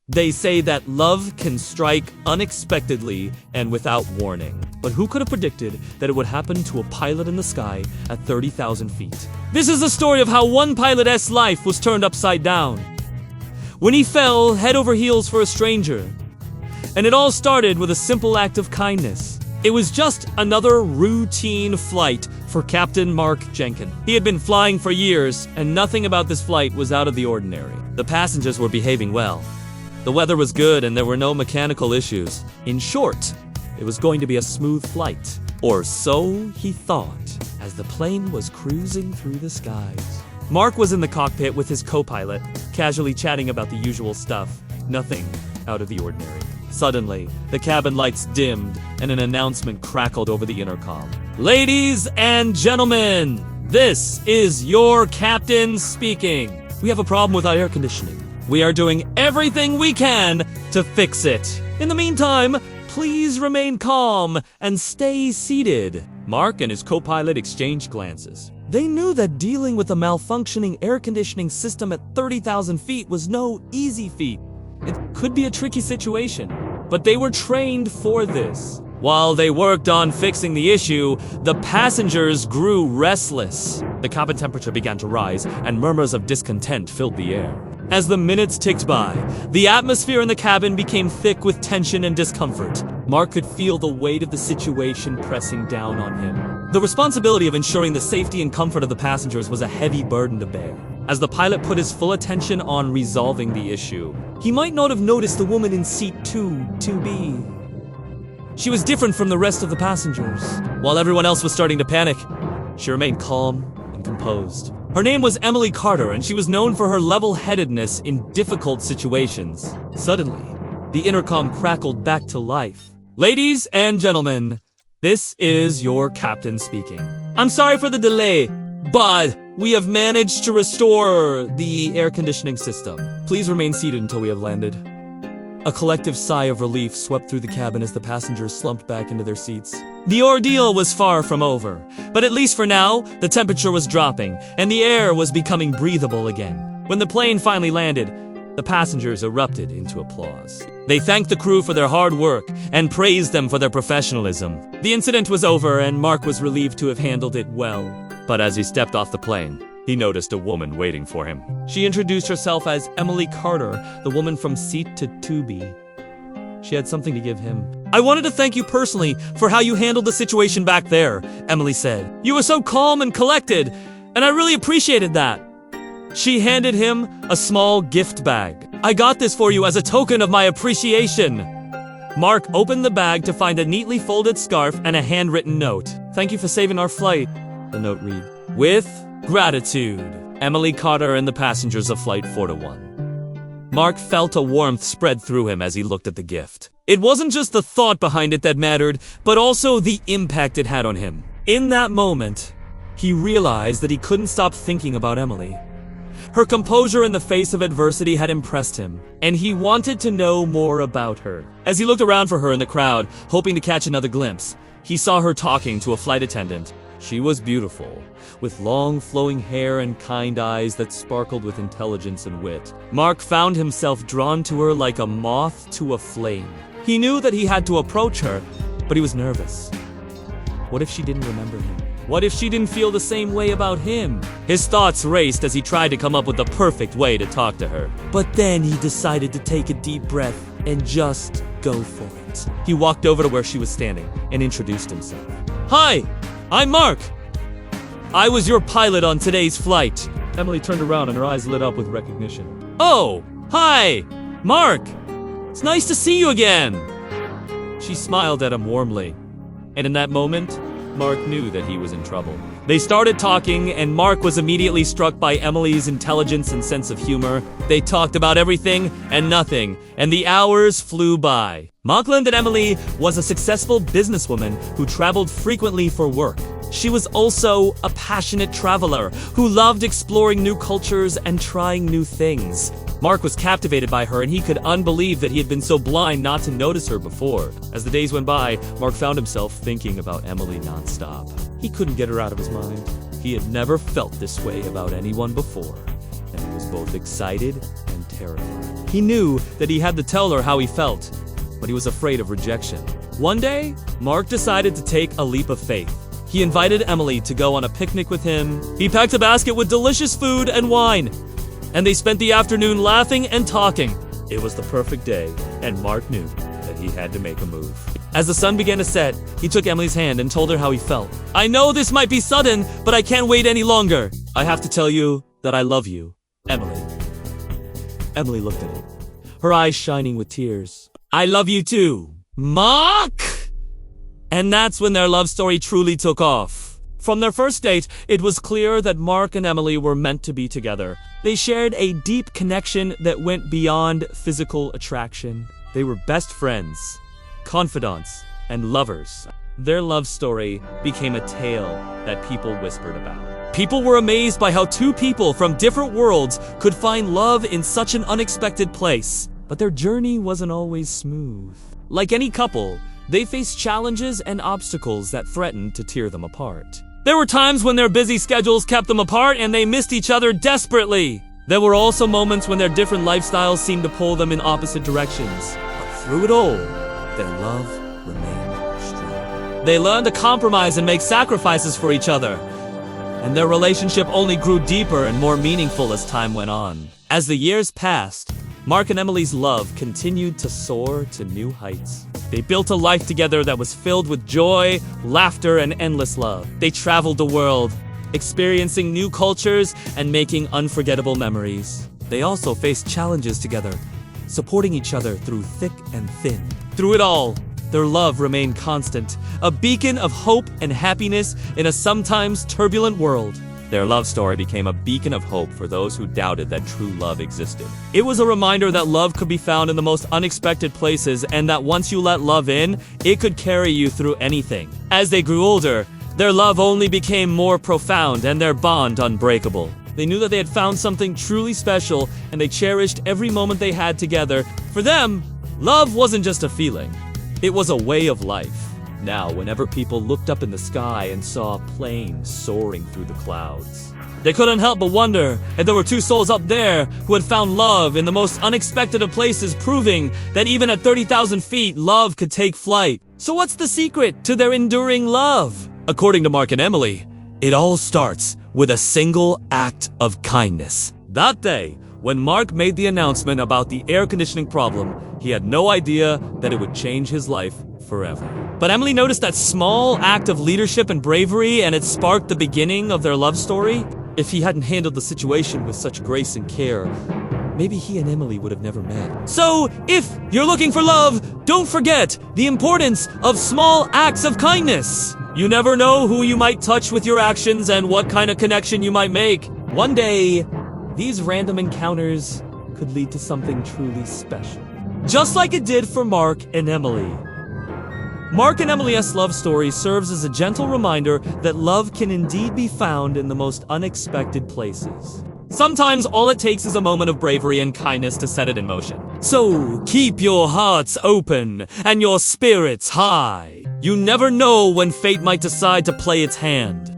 They say that love can strike unexpectedly and without warning. But who could have predicted that it would happen to a pilot in the sky at 30,000 feet? This is the story of how one pilot's life was turned upside down when he fell head over heels for a stranger. And it all started with a simple act of kindness. It was just another routine flight for Captain Mark Jenkins. He had been flying for years, and nothing about this flight was out of the ordinary. The passengers were behaving well. The weather was good and there were no mechanical issues. In short, it was going to be a smooth flight. Or so he thought, as the plane was cruising through the skies. Mark was in the cockpit with his co-pilot, casually chatting about the usual stuff. Nothing out of the ordinary. Suddenly, the cabin lights dimmed and an announcement crackled over the intercom. Ladies and gentlemen, this is your captain speaking. We have a problem with our air conditioning. We are doing everything we can to fix it. In the meantime, please remain calm and stay seated. Mark and his co-pilot exchanged glances. They knew that dealing with a malfunctioning air conditioning system at 30,000 feet was no easy feat. It could be a tricky situation, but they were trained for this. While they worked on fixing the issue, the passengers grew restless. The cabin temperature began to rise, and murmurs of discontent filled the air. As the minutes ticked by, the atmosphere in the cabin became thick with tension and discomfort. Mark could feel the weight of the situation pressing down on him. The responsibility of ensuring the safety and comfort of the passengers was a heavy burden to bear. As the pilot put his full attention on resolving the issue, he might not have noticed the woman in seat 2B. She was different from the rest of the passengers. While everyone else was starting to panic, she remained calm and composed. Her name was Emily Carter, and she was known for her level-headedness in difficult situations. Suddenly, the intercom crackled back to life. Ladies and gentlemen, this is your captain speaking. I'm sorry for the delay, but we have managed to restore the air conditioning system. Please remain seated until we have landed. A collective sigh of relief swept through the cabin as the passengers slumped back into their seats. The ordeal was far from over, but at least for now, the temperature was dropping, and the air was becoming breathable again. When the plane finally landed, the passengers erupted into applause. They thanked the crew for their hard work and praised them for their professionalism. The incident was over, and Mark was relieved to have handled it well. But as he stepped off the plane, he noticed a woman waiting for him. She introduced herself as Emily Carter, the woman from seat 2B. She had something to give him. I wanted to thank you personally for how you handled the situation back there, Emily said. You were so calm and collected, and I really appreciated that. She handed him a small gift bag. I got this for you as a token of my appreciation. Mark opened the bag to find a neatly folded scarf and a handwritten note. Thank you for saving our flight, the note read. With gratitude, Emily Carter and the passengers of Flight 401. Mark felt a warmth spread through him as he looked at the gift. It wasn't just the thought behind it that mattered, but also the impact it had on him. In that moment, he realized that he couldn't stop thinking about Emily. Her composure in the face of adversity had impressed him, and he wanted to know more about her. As he looked around for her in the crowd, hoping to catch another glimpse, he saw her talking to a flight attendant. She was beautiful, with long flowing hair and kind eyes that sparkled with intelligence and wit. Mark found himself drawn to her like a moth to a flame. He knew that he had to approach her, but he was nervous. What if she didn't remember him? What if she didn't feel the same way about him? His thoughts raced as he tried to come up with the perfect way to talk to her. But then he decided to take a deep breath and just go for it. He walked over to where she was standing and introduced himself. Hi! I'm Mark! I was your pilot on today's flight. Emily turned around and her eyes lit up with recognition. Oh, hi! Mark! It's nice to see you again! She smiled at him warmly. And in that moment, Mark knew that he was in trouble. They started talking, and Mark was immediately struck by Emily's intelligence and sense of humor. They talked about everything and nothing, and the hours flew by. Markland and Emily was a successful businesswoman who traveled frequently for work. She was also a passionate traveler who loved exploring new cultures and trying new things. Mark was captivated by her, and he could unbelieve that he had been so blind not to notice her before. As the days went by, Mark found himself thinking about Emily nonstop. He couldn't get her out of his mind. He had never felt this way about anyone before, and he was both excited and terrified. He knew that he had to tell her how he felt, but he was afraid of rejection. One day, Mark decided to take a leap of faith. He invited Emily to go on a picnic with him. He packed a basket with delicious food and wine, and they spent the afternoon laughing and talking. It was the perfect day, and Mark knew that he had to make a move. As the sun began to set, he took Emily's hand and told her how he felt. "I know this might be sudden, but I can't wait any longer. I have to tell you that I love you, Emily." Emily looked at him, her eyes shining with tears. "I love you too, Mark!" And that's when their love story truly took off. From their first date, it was clear that Mark and Emily were meant to be together. They shared a deep connection that went beyond physical attraction. They were best friends, confidants, and lovers. Their love story became a tale that people whispered about. People were amazed by how two people from different worlds could find love in such an unexpected place. But their journey wasn't always smooth. Like any couple, they faced challenges and obstacles that threatened to tear them apart. There were times when their busy schedules kept them apart and they missed each other desperately. There were also moments when their different lifestyles seemed to pull them in opposite directions. But through it all, their love remained strong. They learned to compromise and make sacrifices for each other. And their relationship only grew deeper and more meaningful as time went on. As the years passed, Mark and Emily's love continued to soar to new heights. They built a life together that was filled with joy, laughter, and endless love. They traveled the world, experiencing new cultures and making unforgettable memories. They also faced challenges together, supporting each other through thick and thin. Through it all, their love remained constant, a beacon of hope and happiness in a sometimes turbulent world. Their love story became a beacon of hope for those who doubted that true love existed. It was a reminder that love could be found in the most unexpected places and that once you let love in, it could carry you through anything. As they grew older, their love only became more profound and their bond unbreakable. They knew that they had found something truly special and they cherished every moment they had together. For them, love wasn't just a feeling. It was a way of life. Now, whenever people looked up in the sky and saw a plane soaring through the clouds, they couldn't help but wonder if there were two souls up there who had found love in the most unexpected of places, proving that even at 30,000 feet, love could take flight. So what's the secret to their enduring love? According to Mark and Emily, it all starts with a single act of kindness. That day, when Mark made the announcement about the air conditioning problem, he had no idea that it would change his life forever. But Emily noticed that small act of leadership and bravery, and it sparked the beginning of their love story. If he hadn't handled the situation with such grace and care, maybe he and Emily would have never met. So, if you're looking for love, don't forget the importance of small acts of kindness. You never know who you might touch with your actions and what kind of connection you might make. One day, these random encounters could lead to something truly special. Just like it did for Mark and Emily. Mark and Emily's love story serves as a gentle reminder that love can indeed be found in the most unexpected places. Sometimes all it takes is a moment of bravery and kindness to set it in motion. So keep your hearts open and your spirits high. You never know when fate might decide to play its hand.